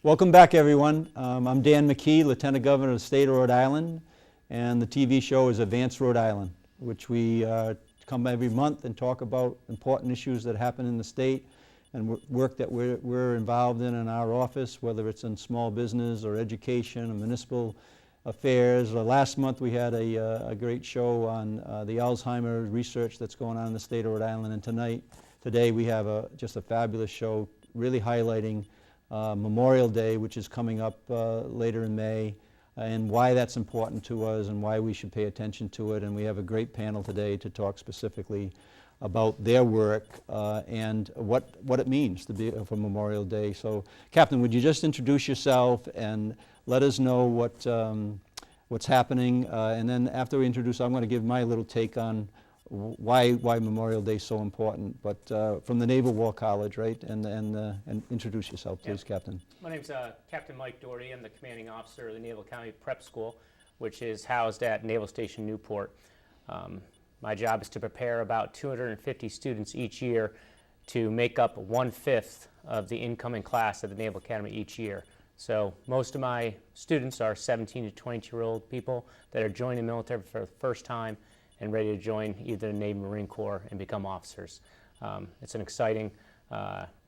Welcome back, everyone. I'm Dan McKee, Lieutenant Governor of the state of Rhode Island, and the TV show is Advance Rhode Island, which we come every month and talk about important issues that happen in the state and work that we're involved in our office, whether it's in small business or education or municipal affairs. Last month we had a great show on the Alzheimer's research that's going on in the state of Rhode Island, and today we have just a fabulous show really highlighting Memorial Day, which is coming up later in May, and why that's important to us and why we should pay attention to it. And we have a great panel today to talk specifically about their work and what it means to be for Memorial Day. So, Captain, would you just introduce yourself and let us know what's happening, and then after we introduce, I'm going to give my little take on why Memorial Day is so important, but from the Naval War College, right? And introduce yourself, please, yeah. Captain. My name's Captain Mike Doherty. I'm the commanding officer of the Naval County Prep School, which is housed at Naval Station Newport. My job is to prepare about 250 students each year to make up 1/5 of the incoming class at the Naval Academy each year. So most of my students are 17 to 22-year-old people that are joining the military for the first time and ready to join either the Navy, Marine Corps and become officers. It's an exciting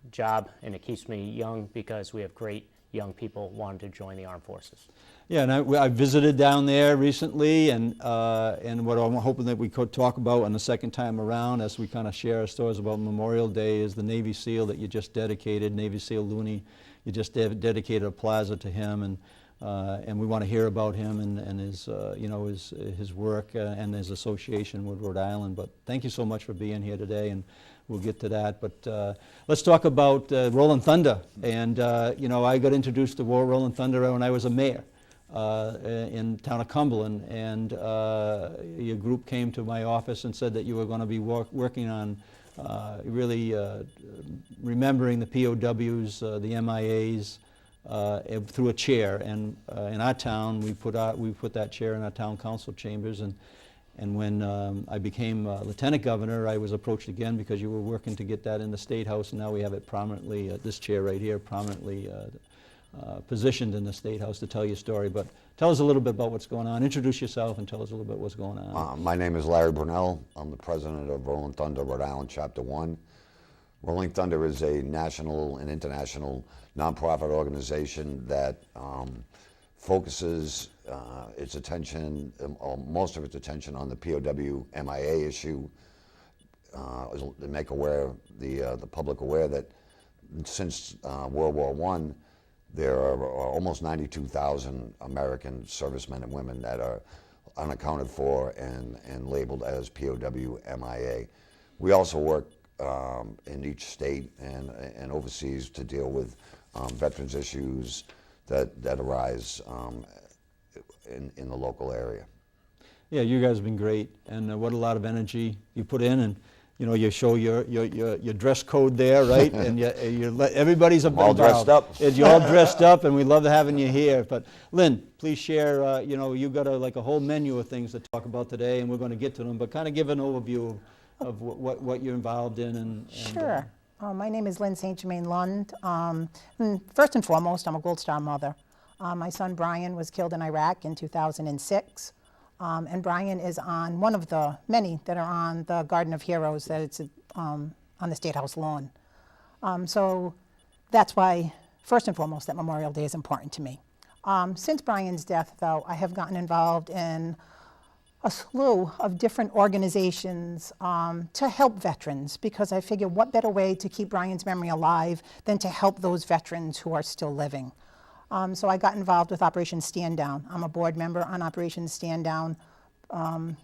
job, and it keeps me young because we have great young people wanting to join the armed forces. Yeah, and I visited down there recently, and what I'm hoping that we could talk about on the second time around as we kind of share our stories about Memorial Day is the Navy SEAL that you just dedicated, Navy SEAL Looney. You just dedicated a plaza to him, and we want to hear about him and his, his work and his association with Rhode Island. But thank you so much for being here today, and we'll get to that. But let's talk about Rolling Thunder. And I got introduced to Rolling Thunder when I was a mayor in town of Cumberland, and your group came to my office and said that you were going to be working on really remembering the POWs, the MIAs. Through a chair, and in our town we put that chair in our town council chambers, and when I became lieutenant governor, I was approached again because you were working to get that in the State House, and now we have it prominently, this chair right here, prominently positioned in the State House to tell your story. But tell us a little bit about what's going on. Introduce yourself and tell us a little bit what's going on. My name is Larry Bernal. I'm the president of Rolling Thunder Rhode Island Chapter 1. Rolling Thunder is a national and international nonprofit organization that focuses its attention, or most of its attention, on the POW MIA issue, to make the public aware that since World War I, there are almost 92,000 American servicemen and women that are unaccounted for and labeled as POW MIA. We also work in each state and overseas to deal with veterans issues that arise in the local area. Yeah, you guys have been great, and what a lot of energy you put in, and you show your dress code there, right? And everybody's all dressed up. You're all dressed up, and we love having you here. But Lynn, please share. You've got a whole menu of things to talk about today, and we're going to get to them. But kind of give an overview of what you're involved in. Sure. My name is Lynn Santarossa. First and foremost, I'm a Gold Star mother. My son Brian was killed in Iraq in 2006. And Brian is on one of the many that are on the Garden of Heroes that it's on the State House lawn. So that's why, first and foremost, that Memorial Day is important to me. Since Brian's death, though, I have gotten involved in a slew of different organizations to help veterans, because I figure what better way to keep Brian's memory alive than to help those veterans who are still living. So I got involved with Operation Stand Down. I'm a board member on Operation Stand Down.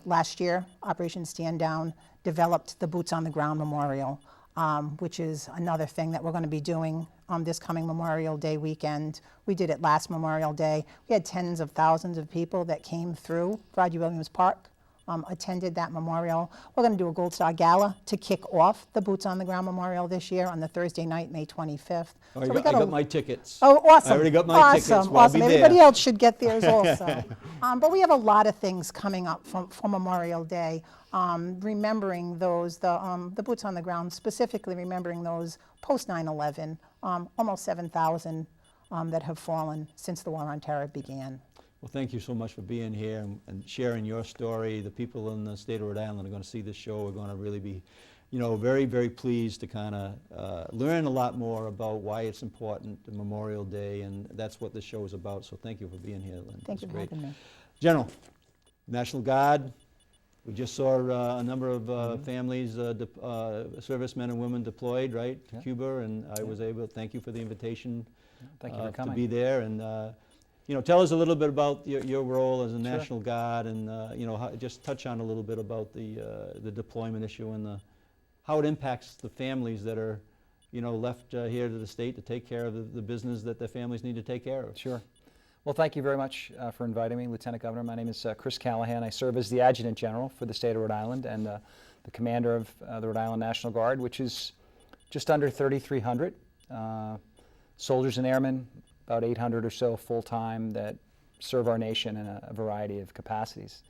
Last year, Operation Stand Down developed the Boots on the Ground Memorial, which is another thing that we're going to be doing this coming Memorial Day weekend. We did it last Memorial Day. We had tens of thousands of people that came through Roger Williams Park, attended that memorial. We're going to do a Gold Star Gala to kick off the Boots on the Ground Memorial this year on the Thursday night, May 25th. Oh, I got my tickets. Oh, awesome. I already got my tickets. Awesome. Everybody else should get theirs also. But we have a lot of things coming up for Memorial Day. Remembering those, the boots on the ground, specifically remembering those post 9/11, almost 7,000 that have fallen since the War on Terror began. Well, thank you so much for being here and sharing your story. The people in the state of Rhode Island are going to see this show. We're going to really be, very, very pleased to kind of learn a lot more about why it's important, the Memorial Day, and that's what this show is about. So thank you for being here, Lynn. Thank you for having me. General, National Guard. We just saw a number of families, servicemen and women deployed, right, to Cuba, and I was able to thank you for the invitation Thank you for coming. to be there. And tell us a little bit about your role as a National Guard, and just touch on a little bit about the deployment issue and how it impacts the families that are left here to the state to take care of the business that their families need to take care of. Sure. Well, thank you very much for inviting me, Lieutenant Governor. My name is Chris Callahan. I serve as the Adjutant General for the state of Rhode Island and the commander of the Rhode Island National Guard, which is just under 3,300 soldiers and airmen, about 800 or so full-time that serve our nation in a variety of capacities.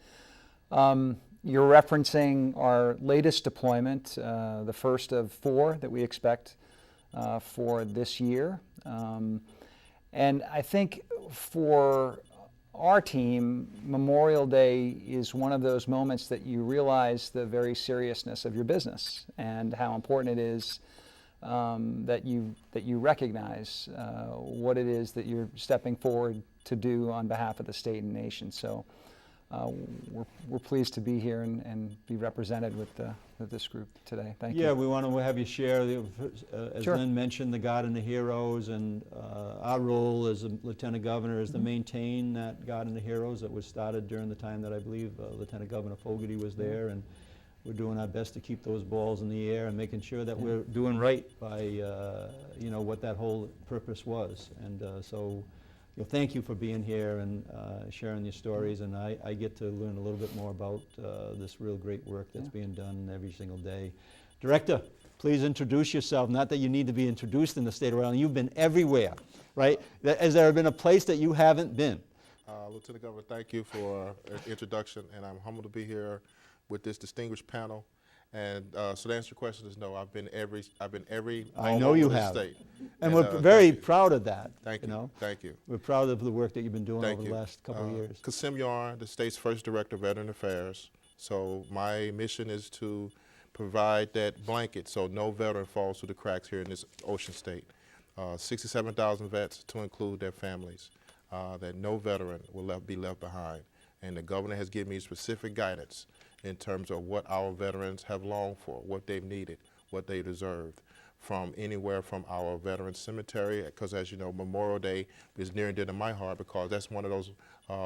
You're referencing our latest deployment, the first of 4 that we expect for this year. And I think for our team, Memorial Day is one of those moments that you realize the very seriousness of your business and how important it is that you recognize what it is that you're stepping forward to do on behalf of the state and nation. So we're pleased to be here and be represented with this group today. Thank you. Yeah, we want to have you share, as Sure. Lynn mentioned, the God and the Heroes, and our role as a Lieutenant Governor is to maintain that God and the Heroes that was started during the time that I believe Lieutenant Governor Fogarty was there, and we're doing our best to keep those balls in the air and making sure that we're doing right by what that whole purpose was. And so thank you for being here and sharing your stories, and I get to learn a little bit more about this real great work that's being done every single day. Director, please introduce yourself. Not that you need to be introduced in the state of Rhode Island. You've been everywhere, right? Has there been a place that you haven't been? Lieutenant Governor, thank you for an introduction, and I'm humbled to be here with this distinguished panel. And so to answer your question is no, I've been every I know you over this have. state. And we're very proud of that. Thank you. Thank you. We're proud of the work that you've been doing Thank over you. the last couple of years. Kasim Yarn, the state's first director of Veteran Affairs. So my mission is to provide that blanket so no veteran falls through the cracks here in this ocean state. 67,000 vets to include their families, that no veteran will be left behind. And the governor has given me specific guidance in terms of what our veterans have longed for, what they've needed, what they deserved, from anywhere from our veterans cemetery, because as you know, Memorial Day is near and dear to my heart because that's one of those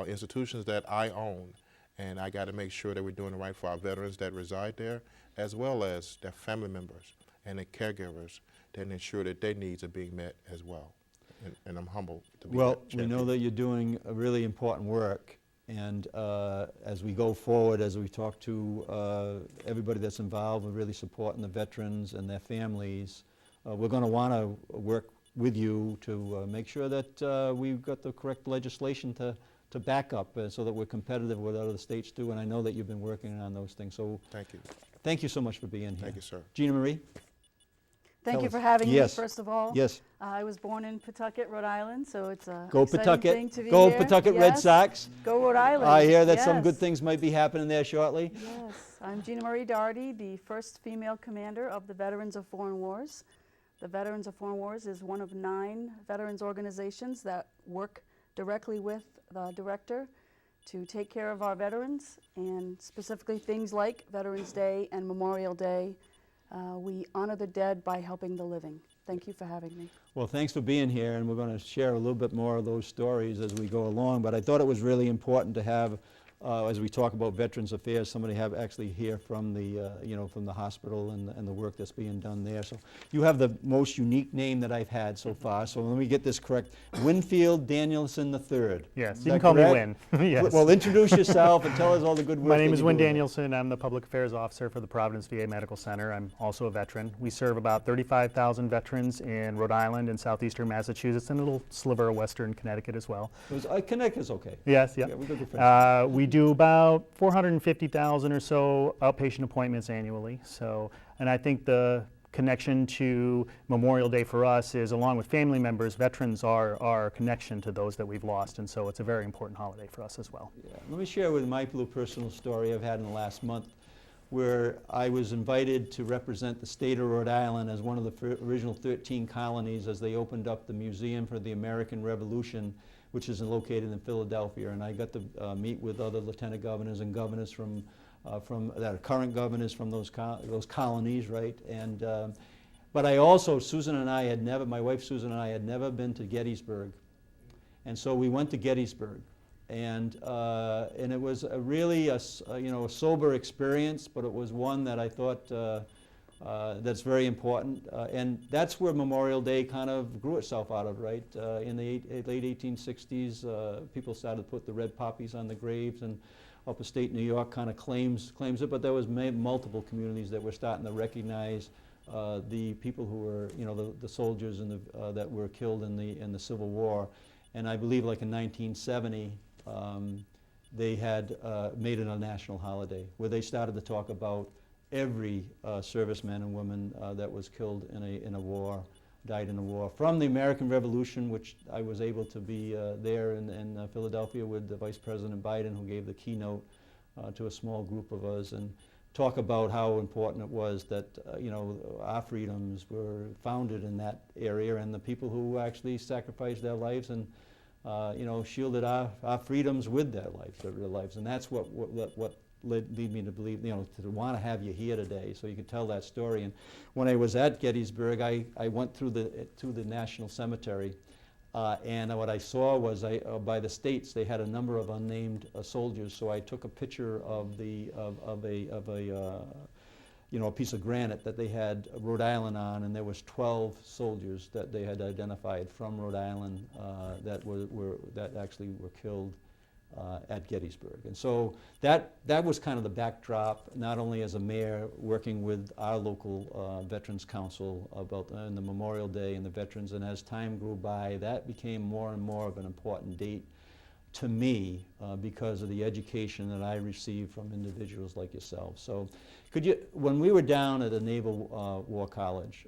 institutions that I own. And I got to make sure that we're doing it right for our veterans that reside there, as well as their family members and their caregivers, that ensure that their needs are being met as well. And I'm humbled to be Well, that we know champion. that you're doing a really important work, and as we go forward, as we talk to everybody that's involved with really supporting the veterans and their families, we're going to want to work with you to make sure that we've got the correct legislation to back up so that we're competitive with what other states do, and I know that you've been working on those things. So Thank you. so much for being here. Thank you, sir. Gina Marie? Thank Tell you us. for having Yes. me, first of all. Yes. I was born in Pawtucket, Rhode Island, so it's a Go exciting Pawtucket. thing to be Go here. Pawtucket Red Yes. Sox. Go Rhode Island. I hear that some good Yes. things might be happening there shortly. Yes, I'm Gina Marie Doherty, the first female commander of the Veterans of Foreign Wars. The Veterans of Foreign Wars is one of 9 veterans organizations that work directly with the director to take care of our veterans, and specifically things like Veterans Day and Memorial Day. We honor the dead by helping the living. Thank you for having me. Well, thanks for being here, and we're going to share a little bit more of those stories as we go along, but I thought it was really important to have, as we talk about Veterans Affairs, somebody have actually hear from the, from the hospital and the work that's being done there. So you have the most unique name that I've had so far, so let me get this correct. Winfield Danielson III. Yes, Is you that can call me correct? Win. Yes. Well, introduce yourself and tell us all the good work. My name that is you're Win doing there. Danielson. I'm the Public Affairs Officer for the Providence VA Medical Center. I'm also a veteran. We serve about 35,000 veterans in Rhode Island and southeastern Massachusetts and a little sliver of western Connecticut as well. Connecticut's okay. Yes, yeah. Yeah, we go good friends. We do about 450,000 or so outpatient appointments annually. So, and I think the connection to Memorial Day for us is, along with family members, veterans are our connection to those that we've lost, and so it's a very important holiday for us as well. Yeah. Let me share with my little personal story I've had in the last month, where I was invited to represent the state of Rhode Island as one of the original 13 colonies as they opened up the Museum for the American Revolution, which is located in Philadelphia. And I got to meet with other lieutenant governors and governors from that are current governors from those colonies, right? And but I also, Susan and I had never, my wife Susan and I had never been to Gettysburg, and so we went to Gettysburg, and it was a really a sober experience, but it was one that I thought that's very important, and that's where Memorial Day kind of grew itself out of, right? In the late 1860s, people started to put the red poppies on the graves, and upstate New York kind of claims it, but there was multiple communities that were starting to recognize the people who were, the soldiers that were killed in the Civil War. And I believe, like in 1970, they had made it a national holiday, where they started to talk about every serviceman and woman that was killed in a war, died in a war. From the American Revolution, which I was able to be there in Philadelphia with the Vice President Biden, who gave the keynote to a small group of us, and talk about how important it was that our freedoms were founded in that area, and the people who actually sacrificed their lives and shielded our freedoms with their lives, and that's what led me to believe, to want to have you here today, so you could tell that story. And when I was at Gettysburg, I went through the National Cemetery, and what I saw was by the states they had a number of unnamed soldiers. So I took a picture of a piece of granite that they had Rhode Island on, and there was 12 soldiers that they had identified from Rhode Island that actually were killed at Gettysburg. And so that was kind of the backdrop, not only as a mayor working with our local Veterans Council about the Memorial Day and the veterans, and as time grew by, that became more and more of an important date to me because of the education that I received from individuals like yourself. So when we were down at the Naval War College,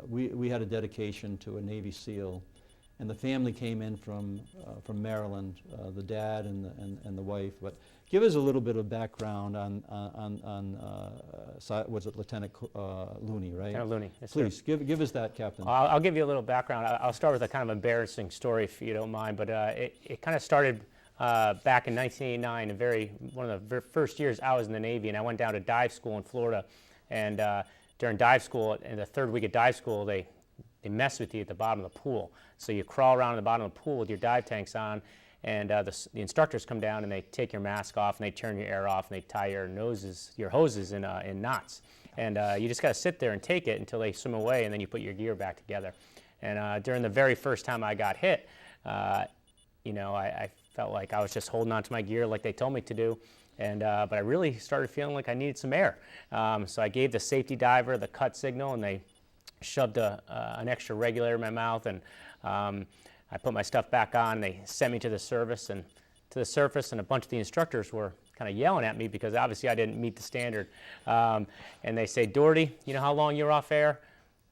we had a dedication to a Navy SEAL, and the family came in from Maryland, the dad and the wife. But give us a little bit of background on was it Lieutenant Looney, right? Lieutenant Looney, yes, Please, sir. give us that, Captain. I'll give you a little background. I'll start with a kind of embarrassing story, if you don't mind. But it kind of started back in 1989, one of the first years I was in the Navy, and I went down to dive school in Florida. And during dive school, in the third week of dive school, they mess with you at the bottom of the pool. So you crawl around at the bottom of the pool with your dive tanks on, and the instructors come down and they take your mask off and they turn your air off and they tie your hoses in knots. And you just got to sit there and take it until they swim away, and then you put your gear back together. And during the very first time I got hit, I felt like I was just holding on to my gear like they told me to do. And but I really started feeling like I needed some air. So I gave the safety diver the cut signal, and they shoved an extra regulator in my mouth, and I put my stuff back on. They sent me to the surface, and a bunch of the instructors were kind of yelling at me because obviously I didn't meet the standard. And they say, "Doherty, you know how long you're off air?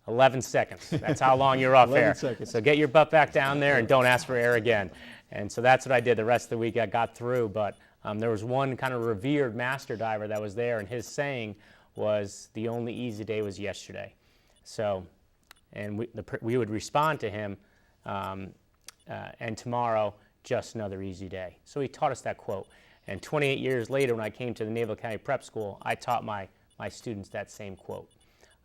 11 seconds. That's how long you're off 11 air. seconds. So get your butt back down there and don't ask for air again." And so that's what I did the rest of the week. I got through, but there was one kind of revered master diver that was there, and his saying was, "The only easy day was yesterday." So, and we would respond to him, and tomorrow, just another easy day. So he taught us that quote. And 28 years later, when I came to the Naval Academy Prep School, I taught my students that same quote.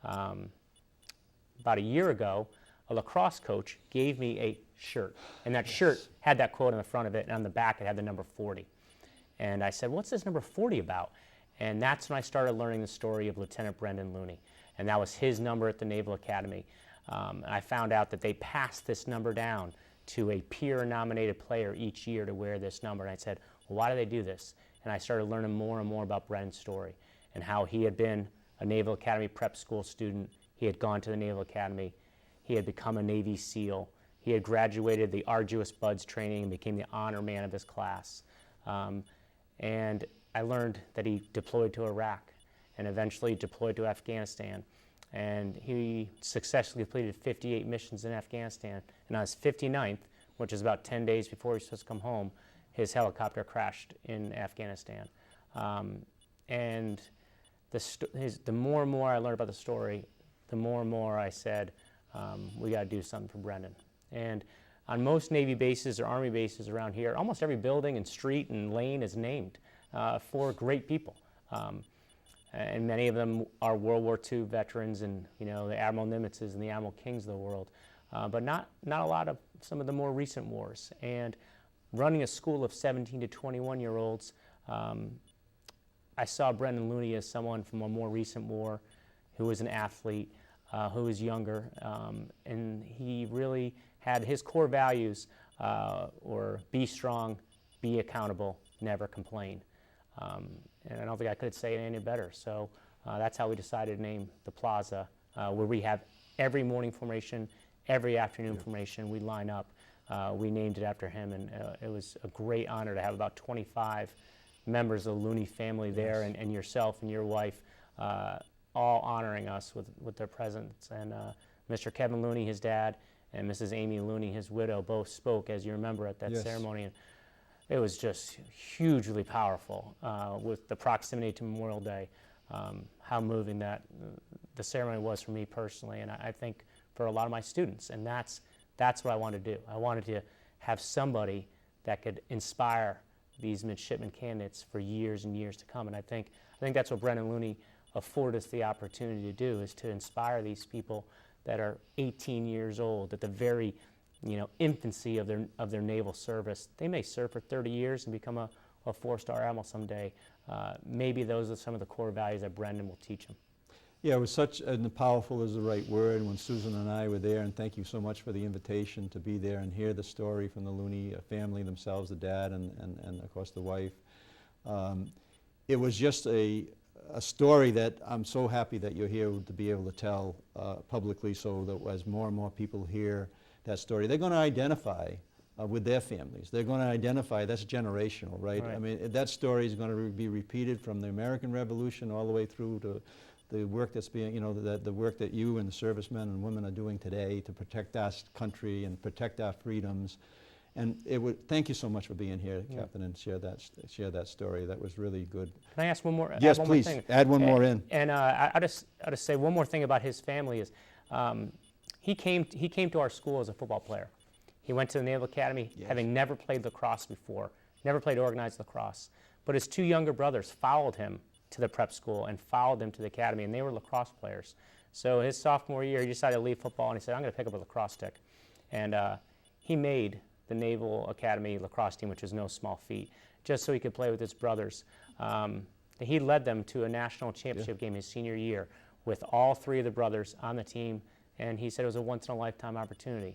About a year ago, a lacrosse coach gave me a shirt, and that shirt had that quote on the front of it, and on the back it had the number 40. And I said, "What's this number 40 about?" And that's when I started learning the story of Lieutenant Brendan Looney, and that was his number at the Naval Academy. And I found out that they passed this number down to a peer-nominated player each year to wear this number. And I said, "Well, why do they do this?" And I started learning more and more about Brendan's story and how he had been a Naval Academy Prep School student. He had gone to the Naval Academy. He had become a Navy SEAL. He had graduated the arduous BUDS training and became the honor man of his class. And I learned that he deployed to Iraq and eventually deployed to Afghanistan. and he successfully completed 58 missions in Afghanistan. And on his 59th, which is about 10 days before he was supposed to come home, his helicopter crashed in Afghanistan. And the more and more I learned about the story, the more and more I said, we got to do something for Brendan. And on most Navy bases or Army bases around here, almost every building and street and lane is named for great people. And many of them are World War II veterans, and the Admiral Nimitzes and the Admiral Kings of the world, but not a lot of some of the more recent wars. And running a school of 17 to 21-year-olds, I saw Brendan Looney as someone from a more recent war who was an athlete, who was younger, and he really had his core values were be strong, be accountable, never complain. And I don't think I could say it any better. So that's how we decided to name the plaza, where we have every morning formation, every afternoon formation, we line up. We named it after him, and it was a great honor to have about 25 members of the Looney family there, and yourself and your wife, all honoring us with their presence. And Mr. Kevin Looney, his dad, and Mrs. Amy Looney, his widow, both spoke, as you remember, at that ceremony. And it was just hugely powerful with the proximity to Memorial Day, how moving that the ceremony was for me personally, and I think for a lot of my students. And that's what I wanted to do. I wanted to have somebody that could inspire these midshipman candidates for years and years to come. And I think that's what Brendan Looney afforded us the opportunity to do, is to inspire these people that are 18 years old, at the very infancy of their naval service. They may serve for 30 years and become a 4-star admiral someday. Maybe those are some of the core values that Brendan will teach them. Yeah, it was such, and powerful is the right word, when Susan and I were there, and thank you so much for the invitation to be there and hear the story from the Looney family themselves, the dad and of course the wife. It was just a story that I'm so happy that you're here to be able to tell publicly, so that as more and more people hear that story, they're going to identify with their families. They're going to identify, that's generational, right? I mean, that story is going to be repeated from the American Revolution all the way through to the work that's being, the work that you and the servicemen and women are doing today to protect our country and protect our freedoms. And thank you so much for being here, Captain, and share that story. That was really good. Can I ask one more? Yes, add one please. More thing? Add one more in. And I'll just say one more thing about his family is he came to our school as a football player. He went to the Naval Academy having never played lacrosse before, never played organized lacrosse. But his two younger brothers followed him to the prep school and followed him to the academy, and they were lacrosse players. So his sophomore year, he decided to leave football, and he said, I'm going to pick up a lacrosse stick. And he made the Naval Academy lacrosse team, which is no small feat, just so he could play with his brothers. He led them to a national championship game his senior year with all three of the brothers on the team, and he said it was a once-in-a-lifetime opportunity.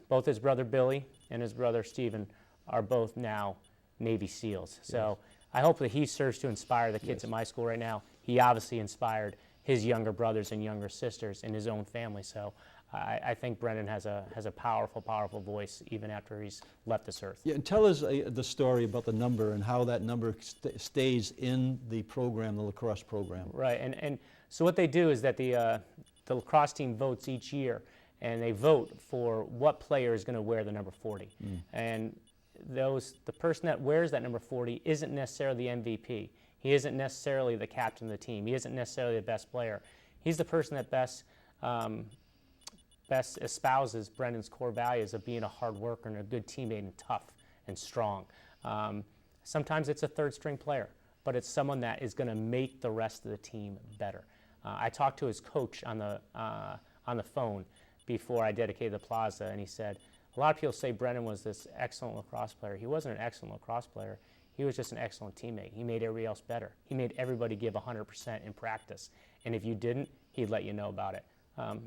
Both his brother Billy and his brother Stephen are both now Navy SEALs. So I hope that he serves to inspire the kids at my school right now. He obviously inspired his younger brothers and younger sisters in his own family. So I think Brendan has a powerful, powerful voice even after he's left this earth. Yeah, and tell us the story about the number and how that number stays in the program, the lacrosse program. Right, and so what they do is that the lacrosse team votes each year, and they vote for what player is going to wear the number 40. And the person that wears that number 40 isn't necessarily the MVP. He isn't necessarily the captain of the team. He isn't necessarily the best player. He's the person that best espouses Brendan's core values of being a hard worker and a good teammate and tough and strong. Sometimes it's a third-string player, but it's someone that is going to make the rest of the team better. I talked to his coach on the phone before I dedicated the plaza, and he said, a lot of people say Brendan was this excellent lacrosse player. He wasn't an excellent lacrosse player. He was just an excellent teammate. He made everybody else better. He made everybody give 100% in practice. And if you didn't, he'd let you know about it.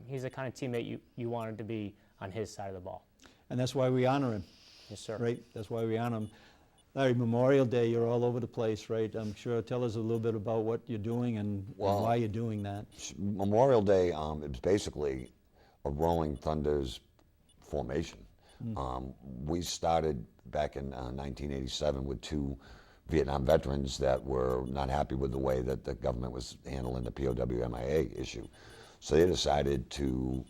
He's the kind of teammate you wanted to be on his side of the ball. And that's why we honor him. Yes, sir. Right? That's why we honor him. Larry, Memorial Day, you're all over the place, right? I'm sure. Tell us a little bit about what you're doing and why you're doing that. Memorial Day is basically a Rolling Thunder's formation. We started back in 1987 with two Vietnam veterans that were not happy with the way that the government was handling the Pio Wmia issue. So they decided to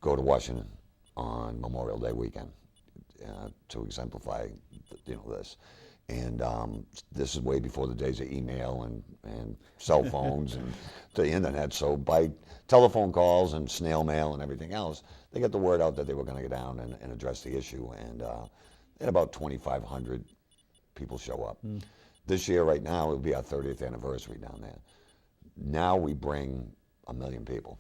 go to Washington on Memorial Day weekend to exemplify, this. And this is way before the days of email and cell phones and the internet. So by telephone calls and snail mail and everything else, they got the word out that they were going to go down and address the issue. And about 2,500 people show up. This year, right now, it'll be our 30th anniversary down there. Now we bring 1 million people.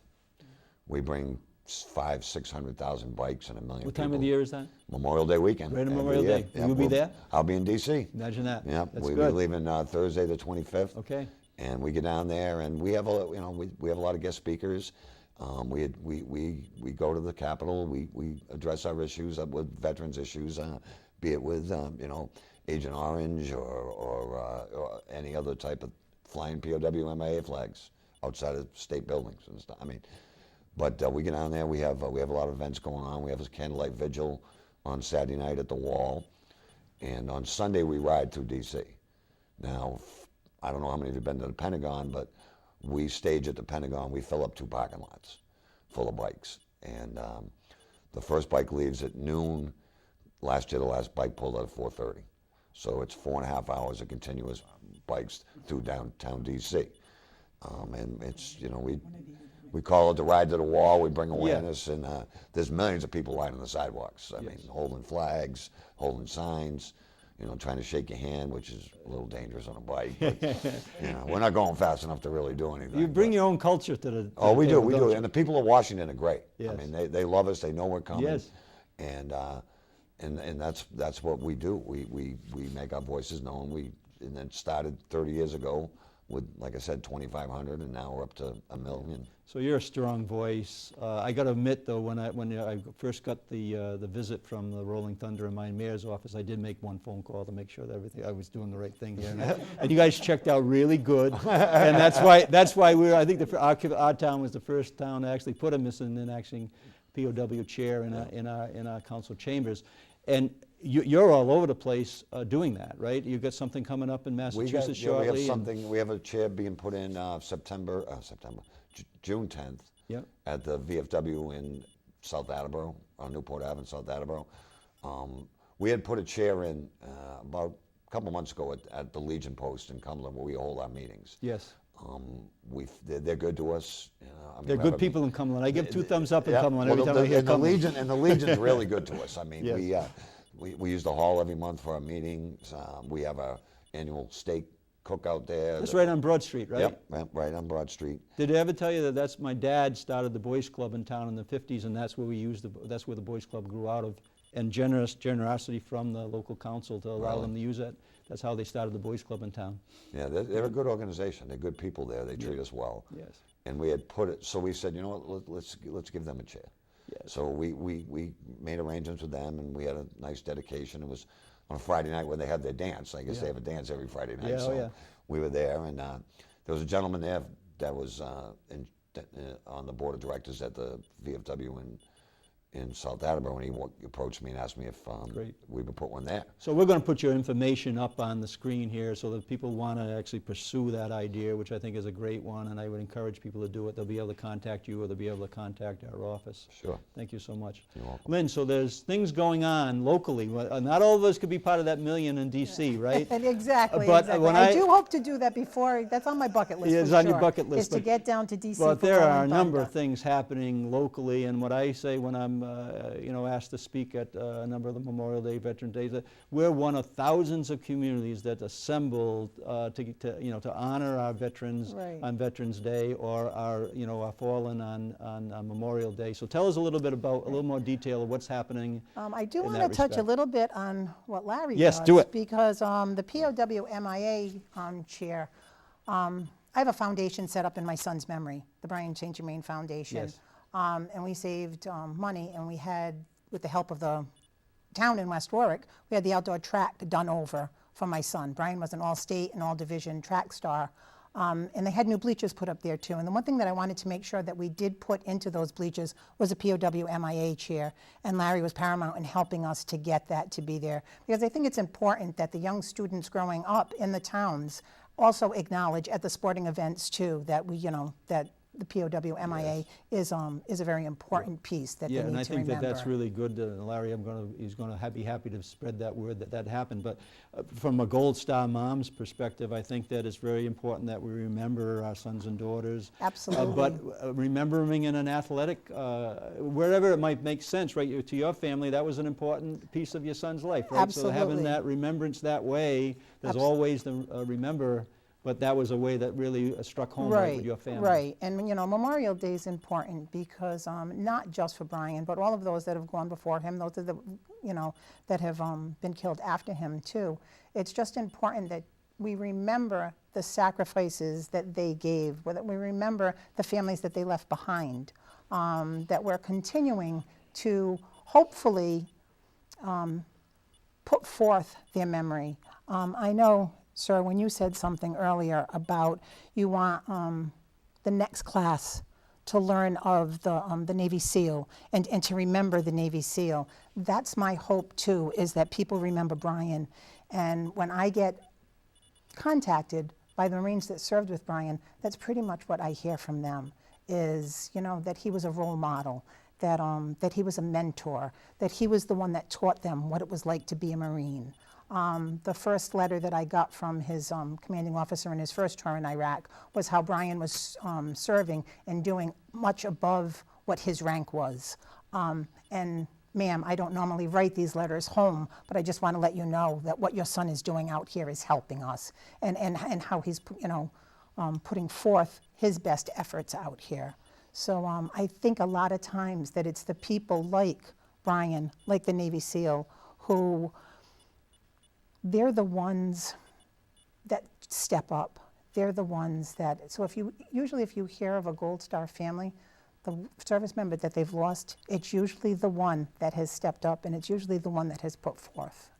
We bring 500,000-600,000 bikes and 1 million What people. time of the year is that? Memorial Day weekend. Right on every Memorial year. Day. You'll be there? I'll be in D.C. Imagine that. Yep, That's we'll good. be leaving Thursday the 25th. Okay. And we get down there, and we have we have a lot of guest speakers. We go to the Capitol. We address our issues with veterans issues, be it with Agent Orange or any other type of flying POW MIA flags outside of state buildings and stuff. I mean, but we get down there. We have a lot of events going on. We have a candlelight vigil on Saturday night at the Wall, and on Sunday we ride through D.C. Now, I don't know how many of you have been to the Pentagon, but we stage at the Pentagon. We fill up 2 parking lots full of bikes, and the first bike leaves at noon. Last year, the last bike pulled out at 4:30. So it's 4.5 hours of continuous bikes through downtown D.C. And it's, we call it the Ride to the Wall. We bring awareness, and there's millions of people lining the sidewalks. I mean, holding flags, holding signs, trying to shake your hand, which is a little dangerous on a bike. But, we're not going fast enough to really do anything. You bring your own culture to the Oh, we table, do, we don't do. you? And the people of Washington are great. Yes. I mean, they love us. They know we're coming. Yes. And that's what we do. We make our voices known. And then started 30 years ago with, like I said, 2,500, and now we're up to 1 million. So you're a strong voice. I got to admit, though, when I first got the visit from the Rolling Thunder in my mayor's office, I did make one phone call to make sure that I was doing the right thing here. And you guys checked out really good, and that's why I think our town was the first town to actually put a missing in action POW chair in our council chambers, and you're all over the place doing that, right? You've got something coming up in Massachusetts shortly. We have something. We have a chair being put in June 10th Yep. at the VFW in South Attleboro, on Newport Ave in South Attleboro. We had put a chair in about a couple months ago at the Legion Post in Cumberland, where we hold our meetings. Yes. They're good to us. I mean, They're good people in Cumberland. I give 2 thumbs up in Cumberland every well, time I hear and the Cumberland. Legion, and the Legion's really good to us. I mean, Yes. we use the hall every month for our meetings. We have our annual steak cookout there. That's right on Broad Street, right? Yep, right on Broad Street. Did I ever tell you that that's my dad started the Boys Club in town in the 50s, and that's where that's where the Boys Club grew out of, and generosity from the local council to allow them to use it. That's how they started the Boys Club in town. Yeah, they're a good organization. They're good people there. They treat us well. Yes. And we had put it, so we said, you know what, let's give them a chair. Yes. So we made arrangements with them, and we had a nice dedication. It was on a Friday night when they had their dance. I guess they have a dance every Friday night. Yeah, oh so yeah. we were there, and there was a gentleman there that was on the board of directors at the VFW in South Attleboro, and he approached me and asked me if we would put one there. So we're going to put your information up on the screen here so that people want to actually pursue that idea, which I think is a great one, and I would encourage people to do it. They'll be able to contact you, or they'll be able to contact our office. Sure. Thank you so much. You're welcome. Lynn, so there's things going on locally. Not all of us could be part of that million in D.C., right? Exactly. But exactly. when I do hope to do that before. That's on my bucket list. Yeah, for it's on your sure, bucket list, Is to but- get down to DC. But for there are a Rolling number of Thunder. things happening locally, and what I say when I'm asked to speak at a number of the Memorial Day, Veterans Days, that we're one of thousands of communities that assembled to honor our veterans Right. on Veterans Day, or our fallen on Memorial Day. So tell us a little bit about a little more detail of what's happening. I do in want that to touch a respect. little bit on what Larry Yes, does. do it. Because the POW MIA chair, I have a foundation set up in my son's memory, the Brian St. Germain Foundation. Yes. And we saved money, and we had, with the help of the town in West Warwick, we had the outdoor track done over for my son. Brian was an all-state and all-division track star. And they had new bleachers put up there too. And the one thing that I wanted to make sure that we did put into those bleachers was a POW MIA chair. And Larry was paramount in helping us to get that to be there. Because I think it's important that the young students growing up in the towns also acknowledge at the sporting events too, that we, that the POW MIA is a very important piece that Yeah, they and need I to think that remember. that's really good. Larry, he's going to be happy to spread that word that happened. But from a Gold Star mom's perspective, I think that it's very important that we remember our sons and daughters. Absolutely. But remembering in an athletic, wherever it might make sense, right? To your family, that was an important piece of your son's life, right? So having Absolutely. that remembrance that way, there's always the remember. But that was a way that really struck home right with your family. Right, and you know, Memorial Day is important because not just for Brian, but all of those that have gone before him, those that that have been killed after him too. It's just important that we remember the sacrifices that they gave, that we remember the families that they left behind, that we're continuing to hopefully put forth their memory. I know, sir, when you said something earlier about you want the next class to learn of the Navy SEAL and to remember the Navy SEAL, that's my hope too, is that people remember Brian. And when I get contacted by the Marines that served with Brian, that's pretty much what I hear from them, is, you know, that he was a role model, that he was a mentor, that he was the one that taught them what it was like to be a Marine. The first letter that I got from his commanding officer in his first tour in Iraq was how Brian was serving and doing much above what his rank was. And ma'am, I don't normally write these letters home, but I just want to let you know that what your son is doing out here is helping us, and how he's, you know, putting forth his best efforts out here. So I think a lot of times that it's the people like Brian, like the Navy SEAL, who they're the ones that step up. They're the ones that, so if you hear of a Gold Star family, the service member that they've lost, it's usually the one that has stepped up, and it's usually the one that has put forth.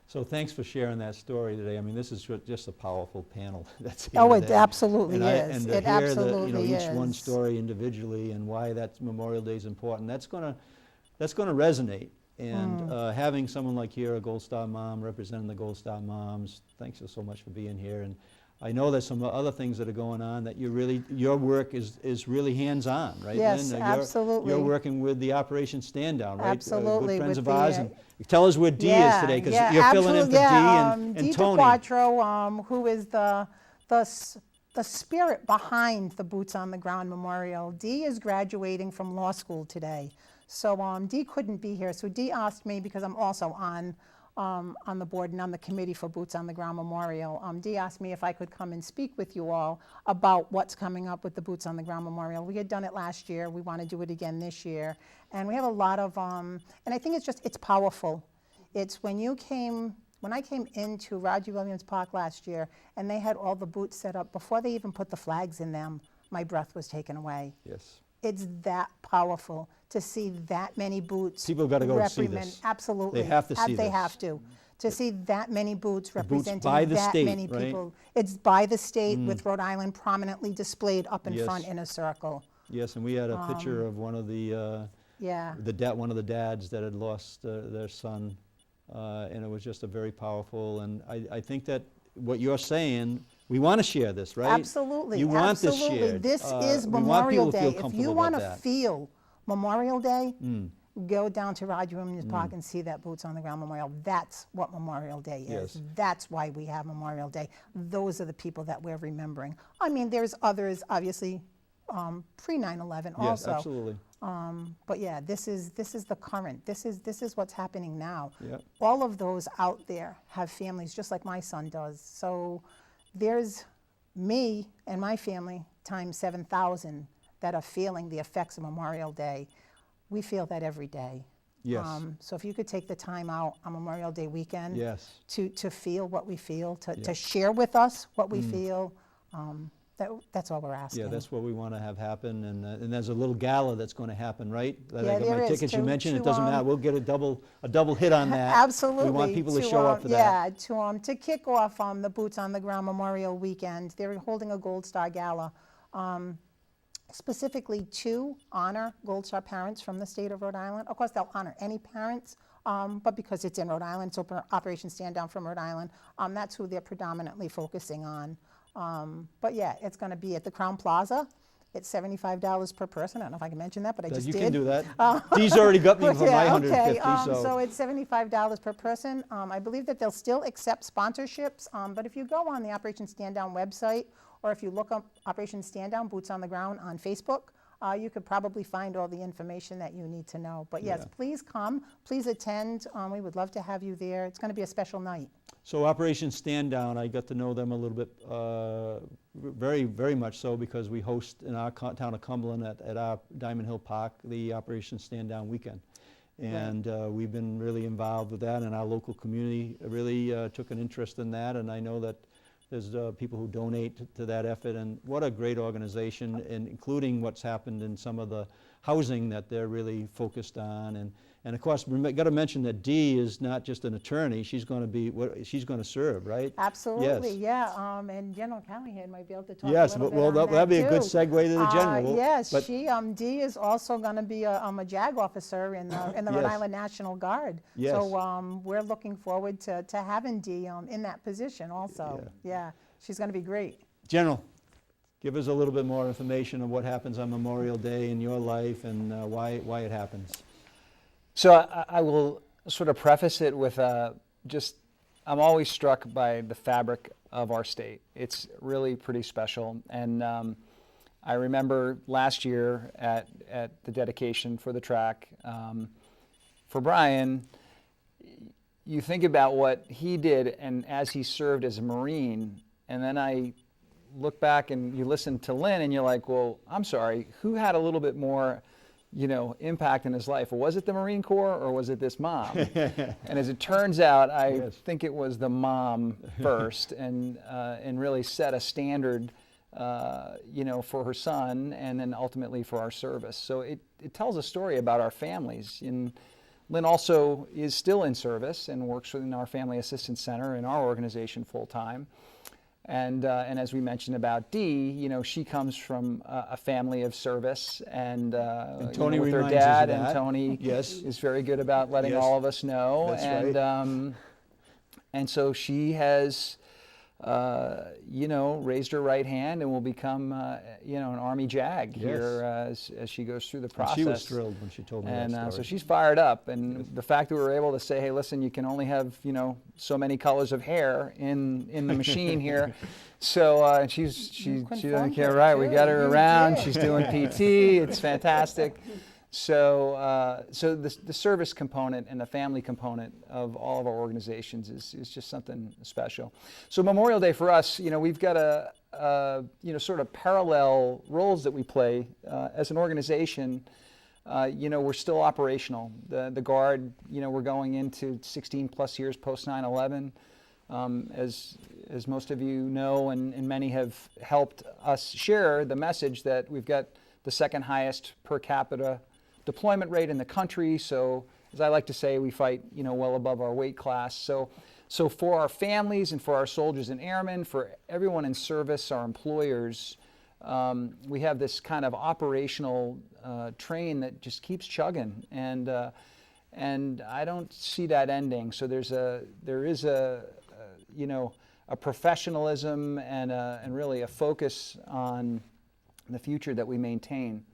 So thanks for sharing that story today. I mean, this is just a powerful panel that's here Oh, it today. absolutely And is. And to It hear absolutely each one is. story individually and why that Memorial Day is important, that's going to resonate. And having someone like here, a Gold Star mom, representing the Gold Star moms, thanks so much for being here. And I know there's some other things that are going on that your work is really hands-on, right? Yes, Lynn? absolutely. You're working with the Operation Stand Down, right? Absolutely, Good friends with of ours. the, And tell us where Dee is today, because yeah, you're filling in for absolutely, Dee and Dee Tony. DeQuattro, who is the spirit behind the Boots on the Ground Memorial. Dee is graduating from law school today. So Dee couldn't be here. So Dee asked me, because I'm also on the board and on the committee for Boots on the Ground Memorial. Dee asked me if I could come and speak with you all about what's coming up with the Boots on the Ground Memorial. We had done it last year. We want to do it again this year. And we have a lot of, and I think it's powerful. It's when I came into Roger Williams Park last year and they had all the boots set up, before they even put the flags in them, my breath was taken away. Yes. It's that powerful to see that many boots. People have got to go and see this. Absolutely. They have to see They this. have to. To see that many boots boots representing by the that state, many right? people. It's by the state with Rhode Island prominently displayed up in Yes. front in a circle. Yes, and we had a picture of one of the Yeah. one of the dads that had lost their son, and it was just a very powerful. And I think that what you're saying, we want to share this, right? Absolutely. You want absolutely. this shared. This is we want Memorial people to feel Day. If comfortable you about want to that. feel Memorial Day, go down to Roger Williams Park and see that Boots on the Ground Memorial. That's what Memorial Day is. Yes. That's why we have Memorial Day. Those are the people that we're remembering. I mean, there's others, obviously, pre 9/11 Yes, also. absolutely. But yeah, this is the current. This is what's happening now. Yep. All of those out there have families just like my son does. So there's me and my family times 7,000 that are feeling the effects of Memorial Day. We feel that every day. Yes. So if you could take the time out on Memorial Day weekend Yes. to feel what we feel, to Yeah. share with us what we feel, that's all we're asking. Yeah, that's what we want to have happen, and there's a little gala that's going to happen, right? That Yeah, I got there my is, tickets. You to- mentioned it to, doesn't matter. We'll get a double hit on that. Absolutely. We want people to show up for yeah, that. to kick off the Boots on the Ground Memorial Weekend, they're holding a Gold Star Gala, specifically to honor Gold Star parents from the state of Rhode Island. Of course, they'll honor any parents, but because it's in Rhode Island, it's Operation Stand Down from Rhode Island, that's who they're predominantly focusing on. But yeah, it's going to be at the Crown Plaza. It's $75 per person. I don't know if I can mention that, but I just You did. can do that. Dee's already got me for my Yeah, 150, okay. so. So it's $75 per person. I believe that they'll still accept sponsorships, but if you go on the Operation Stand Down website, or if you look up Operation Stand Down Boots on the Ground on Facebook, you could probably find all the information that you need to know. But yes, Yeah. please come, please attend. We would love to have you there. It's going to be a special night. So Operation Stand Down, I got to know them a little bit, very, very much so, because we host in our town of Cumberland at our Diamond Hill Park the Operation Stand Down weekend. And we've been really involved with that, and our local community really took an interest in that, and I know that there's people who donate to that effort, and what a great organization, and including what's happened in some of the housing that they're really focused on. And of course, we got to mention that Dee is not just an attorney; she's going to be she's going to serve, right? Absolutely, Yes. yeah. And General Callahan might be able to talk Yes, a little bit well, on that'd be a good too. segue to the general. Yes, but Dee is also going to be a JAG officer in the Rhode Yes. Island National Guard. Yes. So we're looking forward to having Dee in that position also. Yeah, she's going to be great. General, give us a little bit more information on what happens on Memorial Day in your life and why it happens. So I will sort of preface it with I'm always struck by the fabric of our state. It's really pretty special. And I remember last year at the dedication for the track, for Brian, you think about what he did and as he served as a Marine, and then I look back and you listen to Lynn and you're like, well, I'm sorry, who had a little bit more impact in his life? Was it the Marine Corps or was it this mom? And as it turns out, I think it was the mom first, and really set a standard, for her son, and then ultimately for our service. So it tells a story about our families. And Lynn also is still in service and works within our Family Assistance Center in our organization full time. And as we mentioned about Dee, she comes from a family of service, and Tony with her reminds us dad, of and that. Tony Yes. is very good about letting Yes. all of us know. That's and right. And so she has, raised her right hand and will become, an Army JAG here as she goes through the process. She was thrilled when she told me that story. So she's fired up, and the fact that we were able to say, hey, listen, you can only have, so many colors of hair in the machine here. So she's confirmed yeah, her, right, we got too. her You around. did. She's doing PT. It's fantastic. So the service component and the family component of all of our organizations is just something special. So Memorial Day for us, we've got sort of parallel roles that we play as an organization. We're still operational. The Guard, we're going into 16 plus years post 9/11. As most of you know, and many have helped us share the message that we've got the second highest per capita deployment rate in the country. So as I like to say, we fight, well above our weight class. So for our families and for our soldiers and airmen, for everyone in service, our employers, we have this kind of operational train that just keeps chugging, and I don't see that ending. So there is a professionalism and really a focus on the future that we maintain.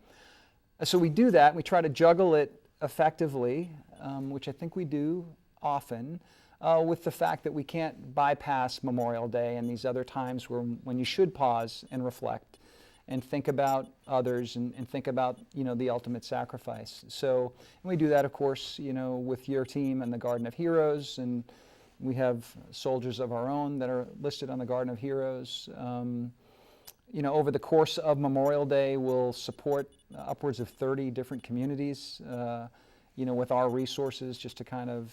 So we do that. We try to juggle it effectively, which I think we do often, with the fact that we can't bypass Memorial Day and these other times when you should pause and reflect and think about others and think about the ultimate sacrifice. So and we do that, of course, with your team and the Garden of Heroes, and we have soldiers of our own that are listed on the Garden of Heroes. Over the course of Memorial Day, we'll support upwards of 30 different communities, with our resources, just to kind of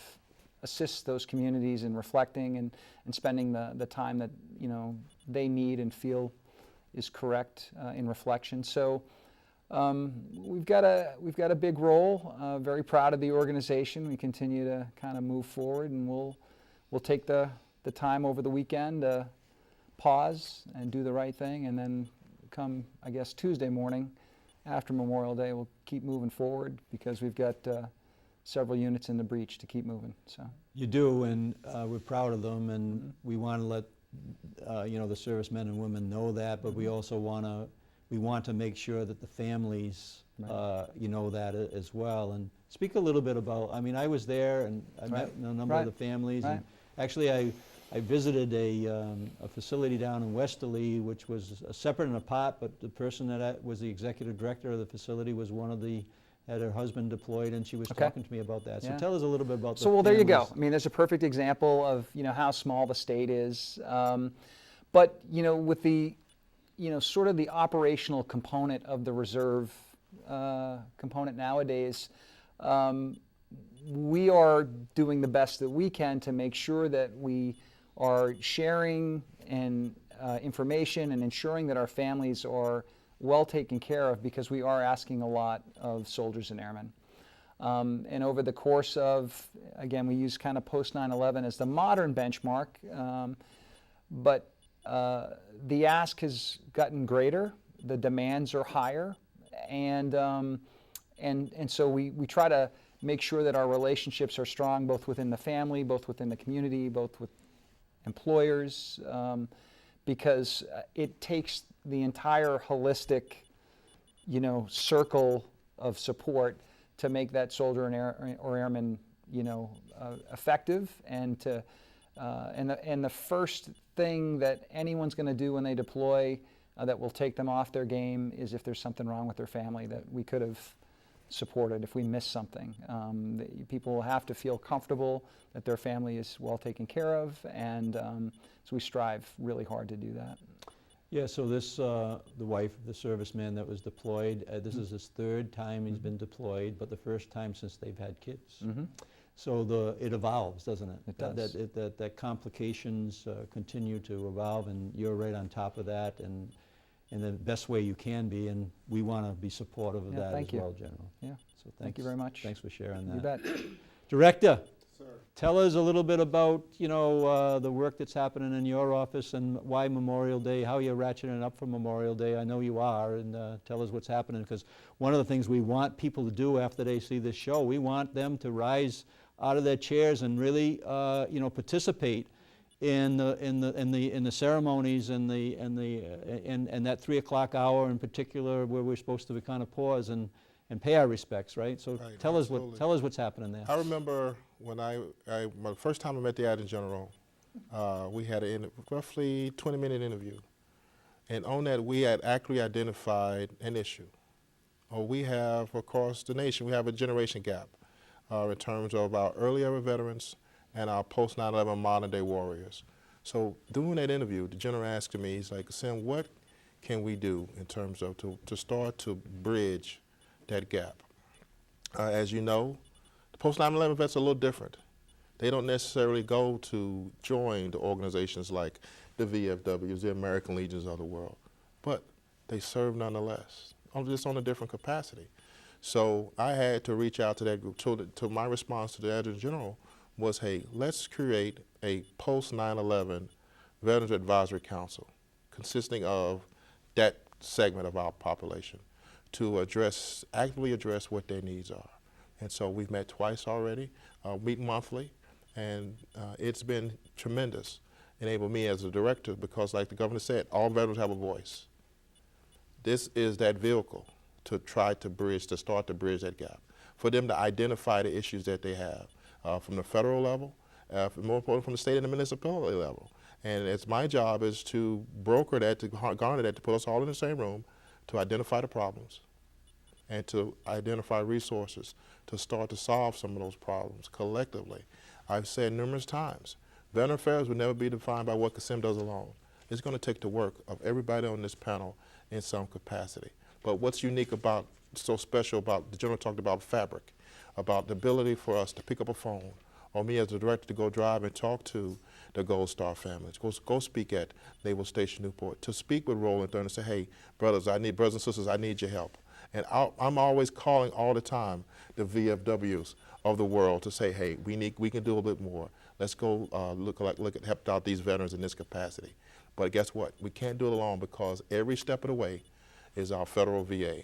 assist those communities in reflecting and spending the time that they need and feel is correct in reflection. So we've got a big role. Very proud of the organization. We continue to kind of move forward, and we'll take the time over the weekend to pause and do the right thing, and then come, I guess, Tuesday morning after Memorial Day, we'll keep moving forward because we've got several units in the breach to keep moving. So You do, and we're proud of them, and we want to let the servicemen and women know that, but we also want to we want to make sure that the families, you know, that as well. And speak a little bit about, I mean, I was there and I met a number of the families. And actually, I visited a facility down in Westerly, which was separate and apart, but the person that was the executive director of the facility was one of the, had her husband deployed, and she was talking to me about that. So tell us a little bit about So, well, there you go. I mean, there's a perfect example of, you know, how small the state is. But, you know, with the, you know, sort of the operational component of the reserve component nowadays, we are doing the best that we can to make sure that we are sharing and information and ensuring that our families are well taken care of, because we are asking a lot of soldiers and airmen. And over the course of, again, we use kind of post 9/11 as the modern benchmark, but the ask has gotten greater, the demands are higher, and so we try to make sure that our relationships are strong, both within the family, both within the community, both with employers, because it takes the entire holistic, you know, circle of support to make that soldier and or airman, you know, effective, and to and the first thing that anyone's going to do when they deploy that will take them off their game is if there's something wrong with their family that we could have supported if we missed something. People have to feel comfortable that their family is well taken care of, and so we strive really hard to do that. Yeah, so this, the wife of the serviceman that was deployed, this is his third time he's been deployed, but the first time since they've had kids. So it evolves, doesn't it? It does. That complications continue to evolve, and you're right on top of that, and in the best way you can be, and we want to be supportive of that as well, General. Yeah. So Thank you very much. Thanks for sharing that. You bet. Director, tell us a little bit about, you know, the work that's happening in your office and why Memorial Day, how you're ratcheting it up for Memorial Day. I know you are, and tell us what's happening, because one of the things we want people to do after they see this show, we want them to rise out of their chairs and really, you know, participate in the ceremonies and that 3 o'clock hour in particular, where we're supposed to kind of pause and pay our respects, right? So tell us what's happening there. I remember when my first time I met the Adjutant General, we had a roughly 20-minute interview, and on that we had accurately identified an issue. We have across the nation, we have a generation gap in terms of our early era veterans and our post 9/11 modern day warriors. So during that interview, the general asked me, he's like, Sam, what can we do in terms of to start to bridge that gap? As you know, the post 9/11 vets are a little different. They don't necessarily go to join the organizations like the VFWs, the American Legions of the world, but they serve nonetheless, just on a different capacity. So I had to reach out to that group. To my response to the Adjutant General was, hey, let's create a post 9/11 Veterans Advisory Council consisting of that segment of our population to actively address what their needs are. And so we've met twice already, meet monthly, and it's been tremendous. Enabled me as a director, because like the governor said, all veterans have a voice. This is that vehicle to try to start to bridge that gap, for them to identify the issues that they have from the federal level, more important from the state and the municipality level. And it's my job is to broker that, to garner that, to put us all in the same room, to identify the problems and to identify resources to start to solve some of those problems collectively. I've said numerous times, veteran affairs will never be defined by what CASIM does alone. It's going to take the work of everybody on this panel in some capacity. But what's unique about, so special about, the general talked about fabric, about the ability for us to pick up a phone, or me as the director to go drive and talk to the Gold Star families, go speak at Naval Station Newport, to speak with Roland Thurn and say, hey, brothers and sisters, I need your help. And I'm always calling all the time the VFWs of the world to say, hey, we can do a little bit more. Let's go look at help out these veterans in this capacity. But guess what? We can't do it alone, because every step of the way is our federal VA.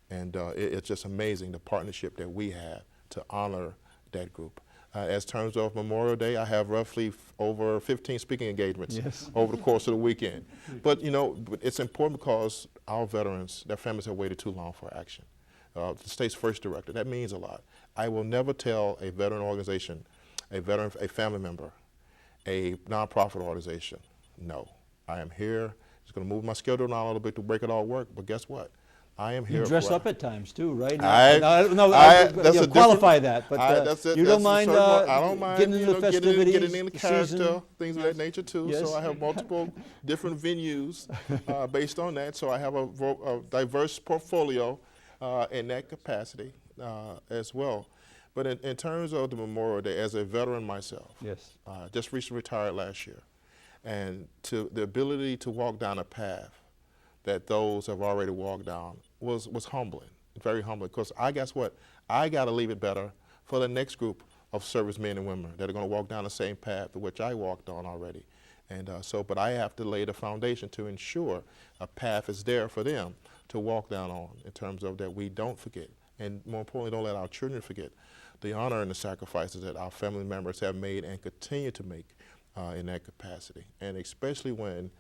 And it's just amazing the partnership that we have to honor that group. As terms of Memorial Day, I have roughly over 15 speaking engagements Yes. over the course of the weekend. But you know, it's important because our veterans, their families have waited too long for action. The state's first director, that means a lot. I will never tell a veteran organization, a family member, a nonprofit organization, no. I am here. Just going to move my schedule around a little bit to make it all work. But guess what? I am here. You dress for- up at times too, right? that's a qualify different- that, but that's it, you that's don't a mind certain one. I don't mind getting into the festivities, getting in the character, season? things of that nature too. Yes. So I have multiple different venues based on that. So I have a diverse portfolio in that capacity as well. But in terms of the Memorial Day, as a veteran myself, Yes. just recently retired last year, and to the ability to walk down a path that those have already walked down was humbling, very humbling. Because guess what? I got to leave it better for the next group of servicemen and women that are going to walk down the same path to which I walked on already. And but I have to lay the foundation to ensure a path is there for them to walk down on, in terms of that we don't forget, and more importantly, don't let our children forget the honor and the sacrifices that our family members have made and continue to make in that capacity. And especially when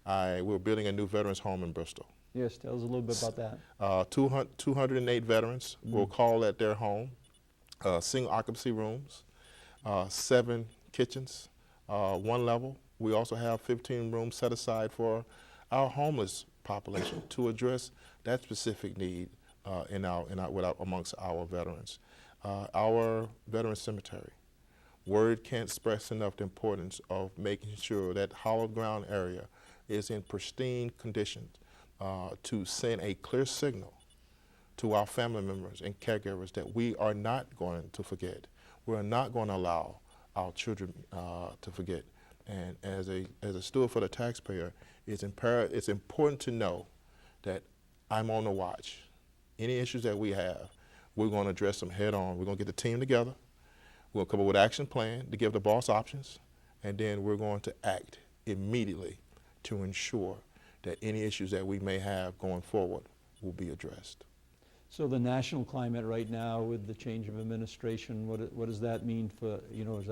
we're building a new veterans home in Bristol. Yes, tell us a little bit about that. 208 veterans will call at their home, single occupancy rooms, 7 kitchens, 1 level. We also have 15 rooms set aside for our homeless population to address that specific need amongst our veterans. Our veteran cemetery. Word can't express enough the importance of making sure that hallowed ground area is in pristine condition to send a clear signal to our family members and caregivers that we are not going to forget. We're not going to allow our children to forget. And as a steward for the taxpayer, it's important to know that I'm on the watch. Any issues that we have, we're going to address them head on. We're going to get the team together. We'll come up with an action plan to give the boss options, and then we're going to act immediately to ensure that any issues that we may have going forward will be addressed. So the national climate right now with the change of administration, what does that mean for,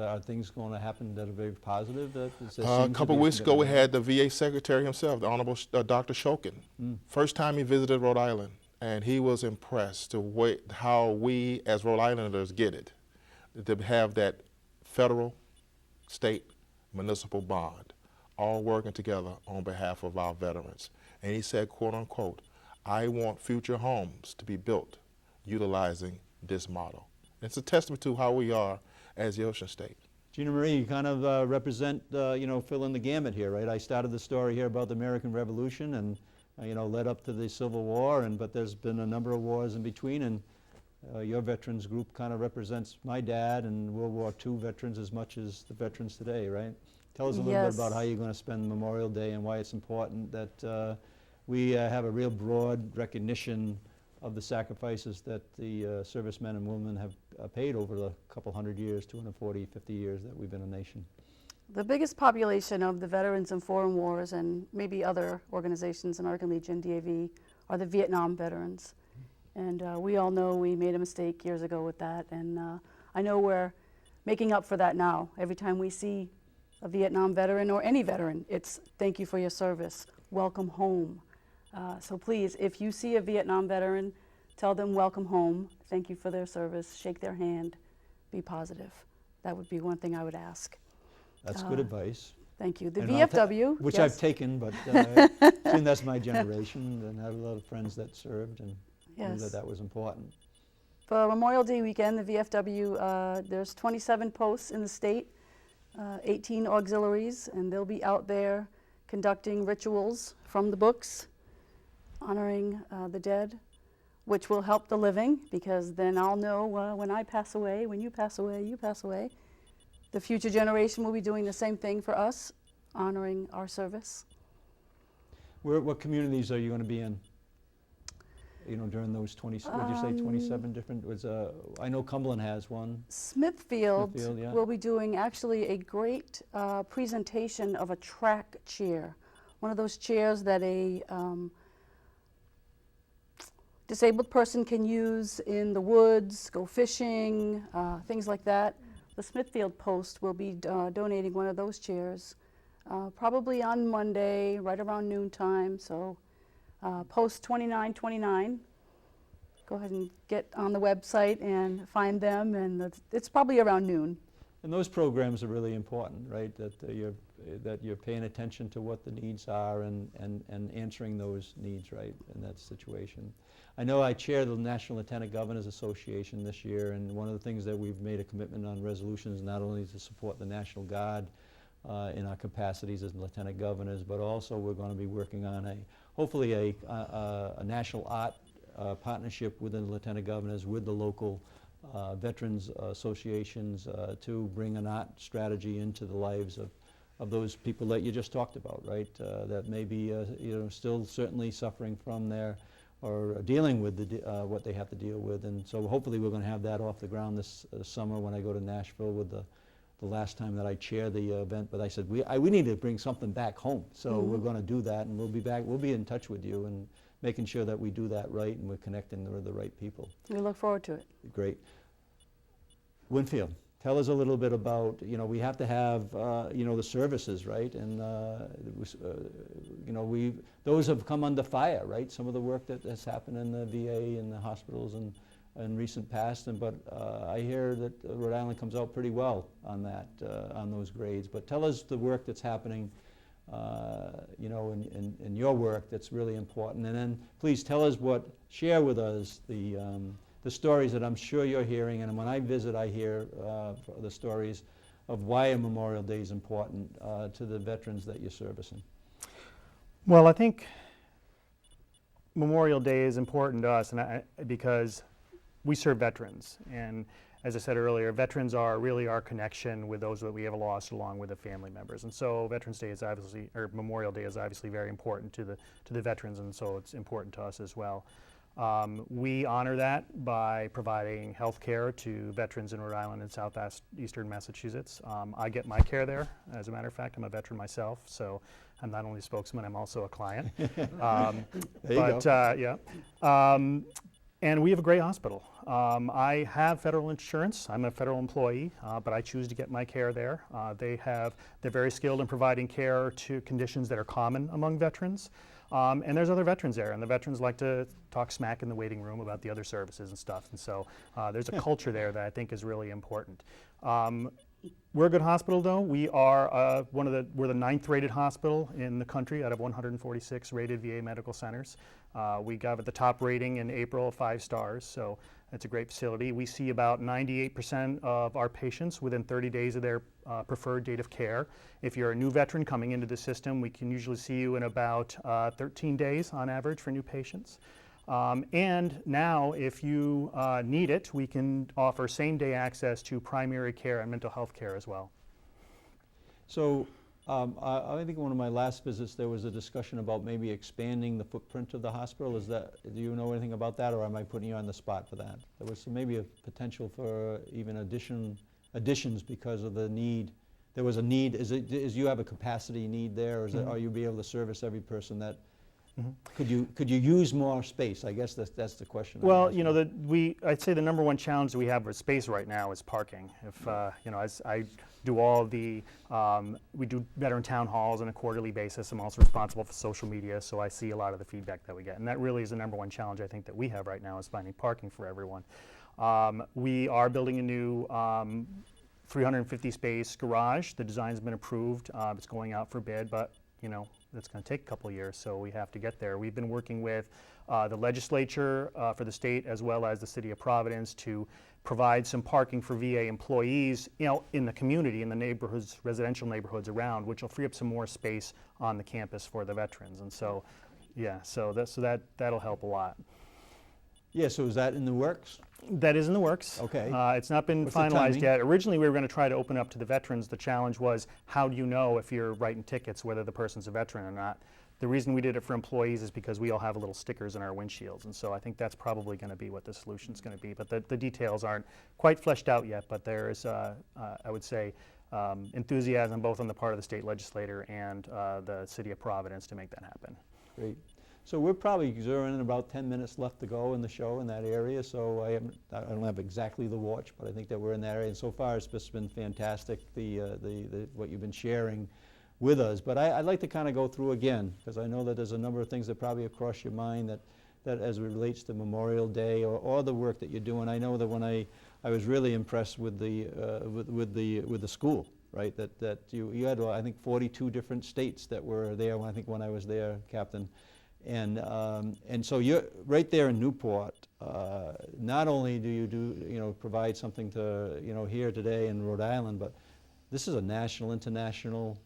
are things going to happen that are very positive? A couple of weeks ago, we had the VA Secretary himself, the Honorable Dr. Shokin. First time he visited Rhode Island, and he was impressed to how we as Rhode Islanders get it, to have that federal, state, municipal bond, all working together on behalf of our veterans. And he said, quote unquote, I want future homes to be built utilizing this model. It's a testament to how we are as the Ocean State. Gina Marie, you kind of represent, fill in the gamut here, right? I started the story here about the American Revolution and, led up to the Civil War, but there's been a number of wars in between, and your veterans group kind of represents my dad and World War II veterans as much as the veterans today, right? Tell us a little bit about how you're going to spend Memorial Day and why it's important that we have a real broad recognition of the sacrifices that the servicemen and women have paid over the couple hundred years, 240, 50 years that we've been a nation. The biggest population of the veterans in foreign wars and maybe other organizations, American Legion, DAV, are the Vietnam veterans. And we all know we made a mistake years ago with that, and I know we're making up for that now. Every time we see a Vietnam veteran or any veteran, it's thank you for your service, welcome home. So please, if you see a Vietnam veteran, tell them welcome home, thank you for their service, shake their hand, be positive. That would be one thing I would ask. That's good advice. Thank you. The And VFW. which yes. I've taken, but soon that's my generation, and I have a lot of friends that served and knew Yes. that was important. For Memorial Day weekend, the VFW, there's 27 posts in the state, 18 auxiliaries, and they'll be out there conducting rituals from the books, honoring the dead, which will help the living, because then I'll know when I pass away, when you pass away, you pass away. The future generation will be doing the same thing for us, honoring our service. What communities are you going to be in? During those 20, would you say 27 different, I know Cumberland has one. Smithfield yeah. will be doing actually a great presentation of a track chair, one of those chairs that a disabled person can use in the woods, go fishing, things like that. the Smithfield Post will be donating one of those chairs, probably on Monday, right around noontime. So Post 2929. Go ahead and get on the website and find them, and it's probably around noon. And those programs are really important, right? That you're paying attention to what the needs are and answering those needs, right, in that situation. I know I chair the National Lieutenant Governors Association this year, and one of the things that we've made a commitment on resolutions not only to support the National Guard in our capacities as lieutenant governors, but also we're going to be working on hopefully a national art partnership within the lieutenant governors with the local veterans associations to bring an art strategy into the lives of those people that you just talked about, right? That may be still certainly suffering from their or dealing with what they have to deal with. And so hopefully we're going to have that off the ground this summer when I go to Nashville with the last time that I chair the event. But I said, we need to bring something back home. So we're going to do that, and we'll be back. We'll be in touch with you and making sure that we do that right and we're connecting with the right people. We look forward to it. Great. Winfield, tell us a little bit about, we have to have, the services, right? And, those have come under fire, right? Some of the work that has happened in the VA and the hospitals in recent past, but I hear that Rhode Island comes out pretty well on that, on those grades. But tell us the work that's happening, in your work that's really important. And then please share with us the stories that I'm sure you're hearing, and when I visit, I hear the stories of why a Memorial Day is important to the veterans that you're servicing. Well, I think Memorial Day is important to us because we serve veterans. And as I said earlier, veterans are really our connection with those that we have lost along with the family members. And so Veterans Day is obviously, or Memorial Day is obviously very important to the veterans, and so it's important to us as well. We honor that by providing health care to veterans in Rhode Island and southeastern Massachusetts. I get my care there. As a matter of fact, I'm a veteran myself, so I'm not only a spokesman, I'm also a client. And we have a great hospital. I have federal insurance. I'm a federal employee, but I choose to get my care there. They're very skilled in providing care to conditions that are common among veterans. And there's other veterans there, and the veterans like to talk smack in the waiting room about the other services and stuff. And so there's a culture there that I think is really important. We're a good hospital, though. We are we're the 9th rated hospital in the country out of 146 rated VA medical centers. We got the top rating in April, 5 stars, so it's a great facility. We see about 98% of our patients within 30 days of their preferred date of care. If you're a new veteran coming into the system, we can usually see you in about 13 days on average for new patients. And now, if you need it, we can offer same-day access to primary care and mental health care as well. So I think one of my last visits there was a discussion about maybe expanding the footprint of the hospital. Do you know anything about that, or am I putting you on the spot for that? There was maybe a potential for even additions because of the need. There was a need. Is you have a capacity need there, or are you be able to service every person that? Mm-hmm. Could you use more space? I guess that's the question. Well, I'd say the number one challenge that we have with space right now is parking. If as I do all the we do veteran town halls on a quarterly basis. I'm also responsible for social media, so I see a lot of the feedback that we get, and that really is the number one challenge I think that we have right now is finding parking for everyone. We are building a new 350 space garage. The design's been approved. It's going out for bid, but it's going to take a couple of years, so we have to get there. We've been working with the legislature for the state as well as the city of Providence to provide some parking for VA employees, in the community, in the neighborhoods, residential neighborhoods around, which will free up some more space on the campus for the veterans. And so, that'll help a lot. Yeah, so is that in the works? That is in the works. Okay. It's not been finalized yet. Originally, we were going to try to open up to the veterans. The challenge was, how do you know if you're writing tickets whether the person's a veteran or not? The reason we did it for employees is because we all have little stickers in our windshields, and so I think that's probably going to be what the solution's going to be. But the details aren't quite fleshed out yet, but there is, I would say, enthusiasm both on the part of the state legislator and the city of Providence to make that happen. Great. So we're probably zeroing in about 10 minutes left to go in the show in that area. So I don't have exactly the watch, but I think that we're in that area. And so far, it's just been fantastic, what you've been sharing with us. But I'd like to kind of go through again, because I know that there's a number of things that probably have crossed your mind that as it relates to Memorial Day or the work that you're doing. I know that when I was really impressed with the school, right? That you had, I think, 42 different states that were there when I was there, Captain. And so you're right there in Newport. Not only do you provide something to here today in Rhode Island, but this is a national, international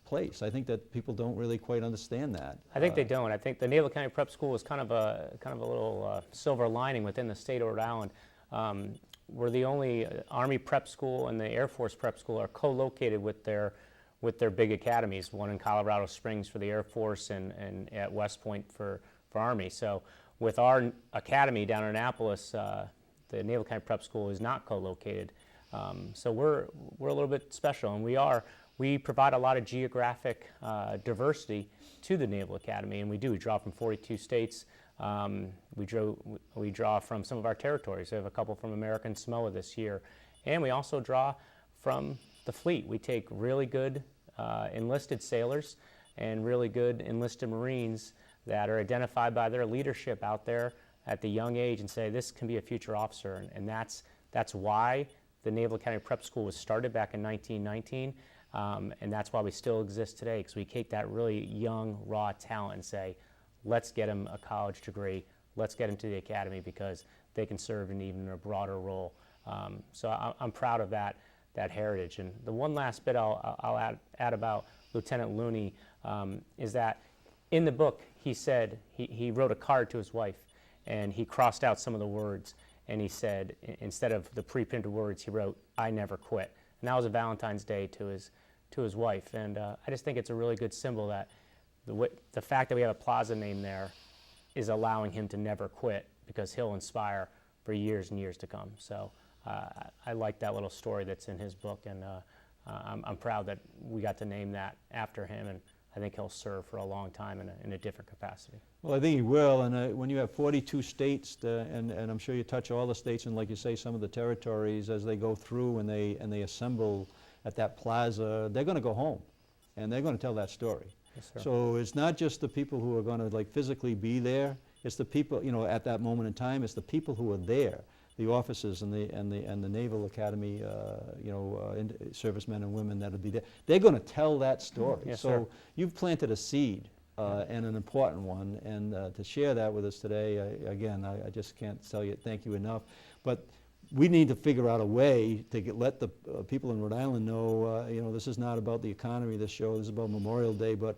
place. I think that people don't really quite understand that. I think they don't. I think the Naval County Prep School is kind of a little silver lining within the state of Rhode Island. We're the only Army prep school and the Air Force prep school are co-located with their big academies, one in Colorado Springs for the Air Force and at West Point for Army. So with our academy down in Annapolis, the Naval County Prep School is not co-located. So we're a little bit special, and we provide a lot of geographic diversity to the Naval Academy, and we draw from 42 states. We draw from some of our territories. We have a couple from American Samoa this year, and we also draw from the fleet. We take really good enlisted sailors and really good enlisted Marines that are identified by their leadership out there at the young age and say, this can be a future officer. And that's why the Naval Academy Prep School was started back in 1919, and that's why we still exist today, because we take that really young, raw talent and say, let's get them a college degree, let's get them to the academy, because they can serve in even a broader role. So I'm proud of that heritage. And the one last bit I'll add about Lieutenant Looney is that in the book he said he wrote a card to his wife, and he crossed out some of the words, and he said, instead of the pre-printed words, he wrote, "I never quit." And that was a Valentine's Day to his wife. And I just think it's a really good symbol that the fact that we have a plaza name there is allowing him to never quit, because he'll inspire for years and years to come. So I like that little story that's in his book, and I'm proud that we got to name that after him, and I think he'll serve for a long time in a different capacity. Well, I think he will, and when you have 42 states, and I'm sure you touch all the states, and like you say, some of the territories, as they go through and they assemble at that plaza, they're going to go home, and they're going to tell that story. Yes, sir. So it's not just the people who are going to physically be there, it's the people, at that moment in time, it's the people who are there, the officers and the Naval Academy, servicemen and women that'll be there. They're going to tell that story. Yes, so sir. You've planted a seed, and an important one, and to share that with us today, I just can't tell you thank you enough. But we need to figure out a way to let the people in Rhode Island know, this is not about the economy, this show, this is about Memorial Day, but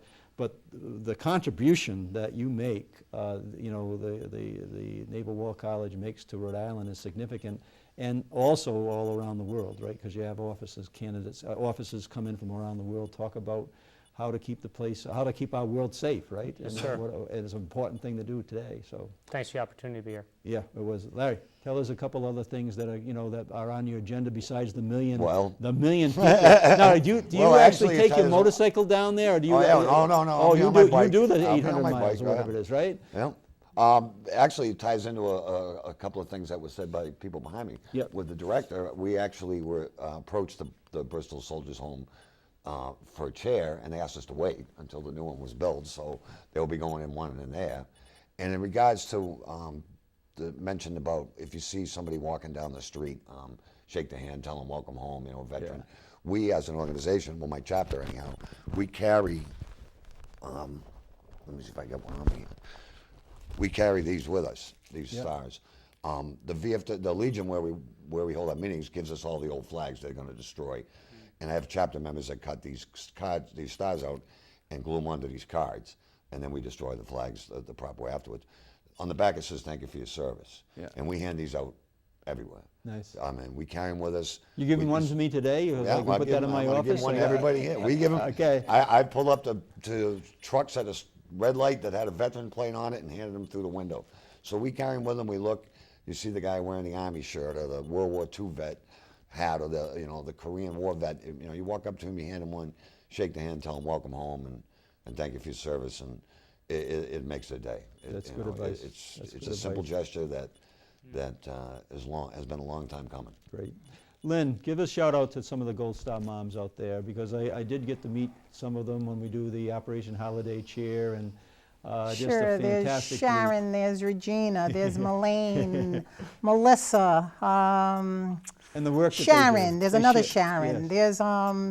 the contribution that you make, the Naval War College makes to Rhode Island is significant, and also all around the world, right? Because you have officers come in from around the world, talk about how to keep how to keep our world safe, right? Yes, and sir. It's an important thing to do today. So Thanks for the opportunity to be here. yeah, it was. Larry, tell us a couple other things that are that are on your agenda besides the million. Well, the million people. Now, do you Well, actually actually, it take your ties- motorcycle down there, or do you? Oh, yeah, no. Oh, I'll be you on my do. bike. You do the I'll be 800 on my miles, bike, or whatever yeah. it is, right? Yeah. Actually, it ties into a couple of things that were said by people behind me. Yep. With the director, we actually were approached the Bristol Soldiers Home for a chair, and they asked us to wait until the new one was built, so they'll be going in one in there. And in regards to the mention about if you see somebody walking down the street, shake their hand, tell them welcome home, veteran. Yeah. We as an organization, well, my chapter anyhow, we carry, let me see if I got one on me. We carry these with us, these Yep. stars. The Legion where we hold our meetings gives us all the old flags they're going to destroy, and I have chapter members that cut these stars out, and glue them onto these cards, and then we destroy the flags the proper way afterwards. On the back it says "Thank you for your service," Yeah. and we hand these out everywhere. Nice. I mean, we carry them with us. You giving We one just- to me today? Or Yeah, I can put that in my I'm gonna office. give one to or- everybody here. We give them. Okay. I pull up to trucks at a red light that had a veteran plate on it and handed them through the window. So we carry them with them. We look. You see the guy wearing the Army shirt or the World War II vet hat or the Korean War vet. You walk up to him, you hand him one, shake the hand, tell him welcome home, and thank you for your service. And it makes a day. That's You good know, advice. It's That's a good simple advice. gesture that has been a long time coming. Great. Lynn, give a shout out to some of the Gold Star moms out there, because I did get to meet some of them when we do the Operation Holiday Chair, and just a Sure, there's fantastic Sharon, there's Regina, there's Melaine, Melissa, and the work that they do. Sharon, there's They another share- Sharon,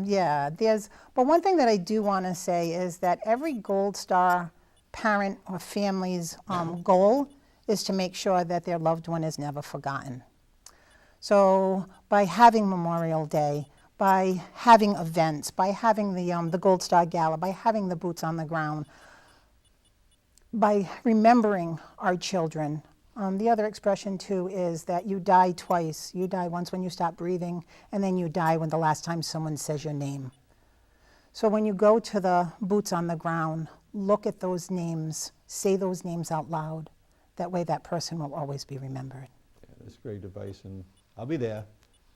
yes. but one thing that I do want to say is that every Gold Star parent or family's goal is to make sure that their loved one is never forgotten. So by having Memorial Day, by having events, by having the Gold Star Gala, by having the boots on the ground, by remembering our children. The other expression too is that you die twice. You die once when you stop breathing, and then you die when the last time someone says your name. So when you go to the boots on the ground, look at those names, say those names out loud. That way that person will always be remembered. Yeah, that's great advice, and I'll be there.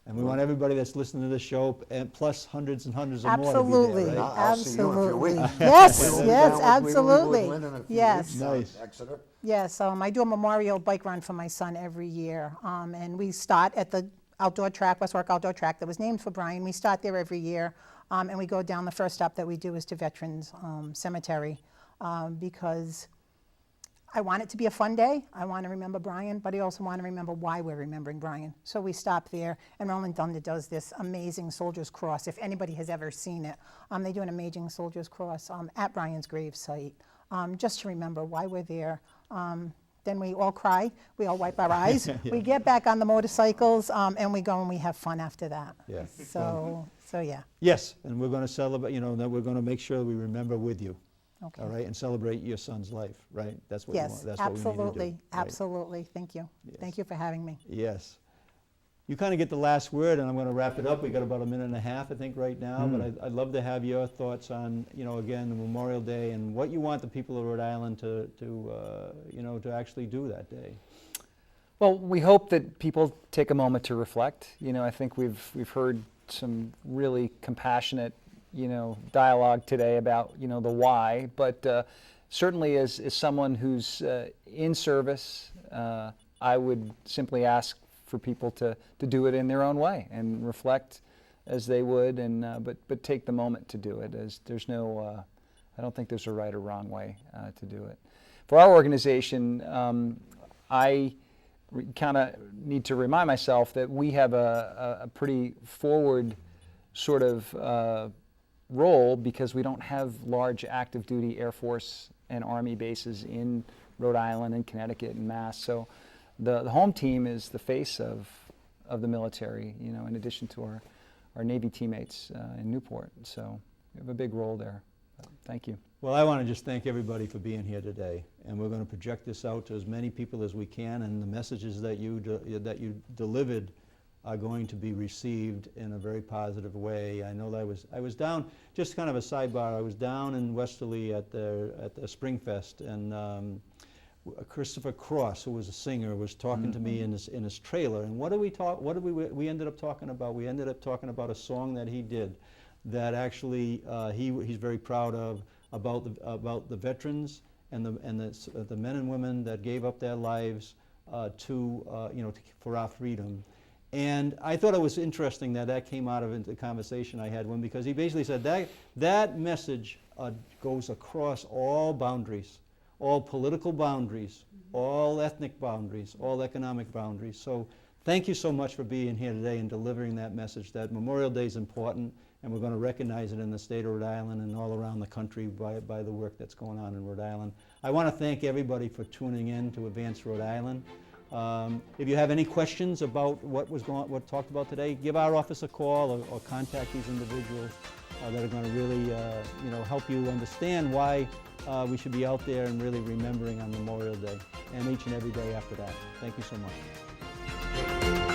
And we want everybody that's listening to this show, and plus hundreds and hundreds of more to be Absolutely, there, right? I'll see you in a few absolutely. weeks. Yes, We will be yes, down with- we will be with absolutely. Lynn in a few Yes. weeks down in Nice. Exeter. Yes, I do a memorial bike run for my son every year, and we start at the outdoor track, West Warwick Outdoor Track, that was named for Brian. We start there every year, and we go down. The first stop that we do is to Veterans Cemetery, because I want it to be a fun day. I want to remember Brian, but I also want to remember why we're remembering Brian. So we stop there, and Rolling Thunder does this amazing Soldier's Cross. If anybody has ever seen it, they do an amazing Soldier's Cross at Brian's grave site, just to remember why we're there. Then we all cry, we all wipe our eyes. We get back on the motorcycles, and we go and we have fun after that. Yeah. So yeah. Yes, and we're going to celebrate, that we're going to make sure we remember with you. Okay. All right, and celebrate your son's life, right? That's what you want. Yes, That's what we need to do. absolutely, right? absolutely. Thank you. Thank you for having me. Yes. You kind of get the last word, and I'm going to wrap it up. We got about a minute and a half, I think, right now. But I'd love to have your thoughts on, again, the Memorial Day and what you want the people of Rhode Island to actually do that day. Well, we hope that people take a moment to reflect. I think we've heard some really compassionate, dialogue today about, the why. But certainly, as someone who's in service, I would simply ask for people to do it in their own way and reflect as they would, and but take the moment to do it. As there's no, I don't think there's a right or wrong way to do it. For our organization, I kind of need to remind myself that we have a pretty forward sort of role, because we don't have large active duty Air Force and Army bases in Rhode Island and Connecticut and Mass. So the home team is the face of the military, in addition to our Navy teammates in Newport. So we have a big role there. Thank you. Well, I want to just thank everybody for being here today, and we're going to project this out to as many people as we can, and the messages that you delivered are going to be received in a very positive way. I know that I was down, just kind of a sidebar, I was down in Westerly at the Springfest, and Christopher Cross, who was a singer, was talking to me in his trailer. And what did we ended up talking about? We ended up talking about a song that he did that actually he's very proud of, about the veterans and the men and women that gave up their lives for our freedom. And I thought it was interesting that came out of the conversation I had with him, because he basically said that message goes across all boundaries, all political boundaries, all ethnic boundaries, all economic boundaries. So thank you so much for being here today and delivering that message that Memorial Day is important, and we're going to recognize it in the state of Rhode Island and all around the country by the work that's going on in Rhode Island. I want to thank everybody for tuning in to Advance Rhode Island. If you have any questions about what talked about today, give our office a call or contact these individuals that are going to really help you understand why we should be out there and really remembering on Memorial Day and each and every day after that. Thank you so much.